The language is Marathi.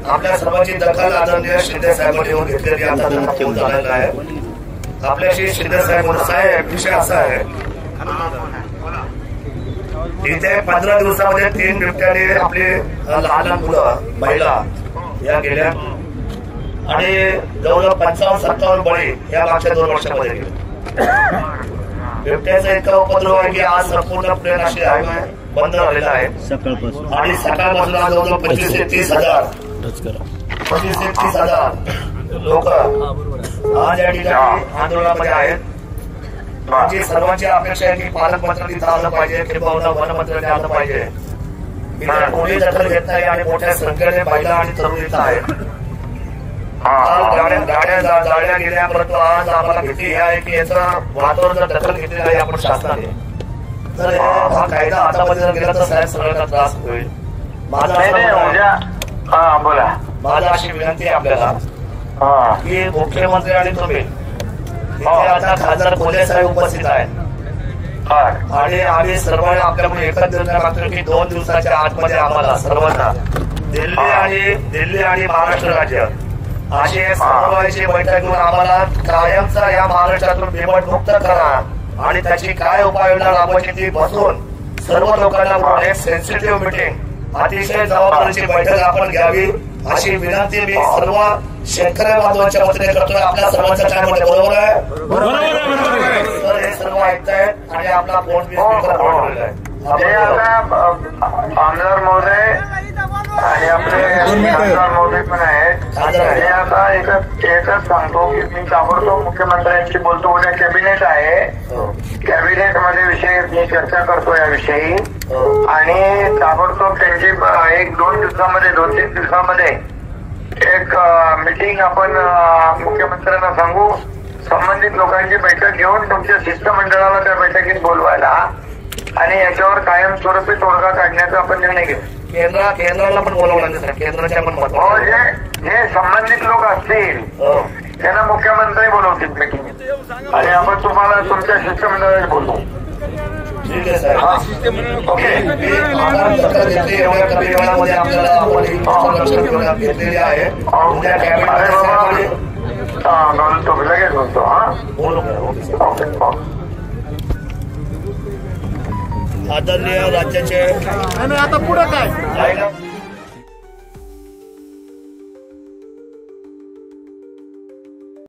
आपल्या सर्वांची दखल आदरणीय शिंदे साहेबांनी येऊन घेतलेली आता फोन झालेला आहे. आपल्याशी शिंदे साहेब साहेब विषय असा आहे, इथे 15 दिवसामध्ये 3 बिबट्याने आपले लहान मुलं महिला या गेल्या आणि जवळजवळ 55-57 बळी या मागच्या 2 वर्षामध्ये गेले. बिबट्याचा इतका उपद्रव आहे की आज संपूर्ण प्लेन अशी हायवे बंद झालेला आहे आणि सकाळपासून जवळजवळ 25 ते 30 हजार लोक आज या ठिकाणी आंदोलनामध्ये आहेत. माझी सर्वांची अपेक्षा आहे की पालकमंत्र्यांनी इथं आलं पाहिजे किंवा वनमंत्र्यांनी आलं पाहिजे. इथे कोणी दखल घेत नाही आणि मोठ्या संख्येने महिला आणि तरुण इथं आहेत. गाड्या जाळल्या गेल्या, परंतु आज आम्हाला भीती ही आहे की याचं वातावरण जर दखल घेतली नाही आपण शासनाने तर हा कायदा हातामध्ये जर गेला तर साहेब सगळ्यांना त्रास होईल. माझा अशी विनंती आहे आपल्याला की मुख्यमंत्री आणि तुम्ही इथे आता खासदार कोल्हे साहेब उपस्थित आहेत आणि आम्ही सर्वांनी आपल्याकडे एकच निर्णय मागतो की 2 दिवसाच्या आतमध्ये आम्हाला सर्वांना दिल्ली आणि महाराष्ट्र राज्य अशी समन्वयाची बैठक घेऊन आम्हाला कायमचा या महाराष्ट्रातून बिबटमुक्त करा आणि त्याची काय उपाययोजना राबवायची ती बसून सर्व लोकांना एक सेन्सिटिव्ह मीटिंग अतिशय जबाबदारीची बैठक आपण घ्यावी अशी विनंती मी सर्व शेतकरी बांधवांच्या वतीने करतोय. आपल्या सर्वांच्या काय म्हणते बरोबर आहे? तर हे सर्व ऐकतायत आणि आपला फोन बी स्पीकर पडलेला आहे. आमदार महोदय आणि आपले खासदार महोदय पण आहेत. मी आता एकच सांगतो की मी ताबडतोब मुख्यमंत्र्यांशी बोलतो. उद्या कॅबिनेट आहे, कॅबिनेट मध्ये विषय मी चर्चा करतो याविषयी आणि ताबडतोब त्यांची 1-2 दिवसामध्ये 2-3 दिवसामध्ये एक मीटिंग आपण मुख्यमंत्र्यांना सांगू. संबंधित लोकांची बैठक घेऊन तुमच्या शिष्टमंडळाला त्या बैठकीत बोलवायला आणि याच्यावर कायमस्वरूपी तोडगा काढण्याचा आपण निर्णय घेऊ. केंद्राला पण बोलावलं नाही, केंद्राच्या पण जे संबंधित लोक असतील त्यांना मुख्यमंत्री बोलवतील मीटिंग आणि आपण तुम्हाला तुमच्या शिष्टमंडळाला बोलवू. ठीक आहे साहेब. ओके. एवढ्या कमी वेळामध्ये आपल्याला आपण घेतलेली आहे. उद्या बोलतो लगेच बोलतो. बोलू आदरणीय राज्याचे आता पुढे काय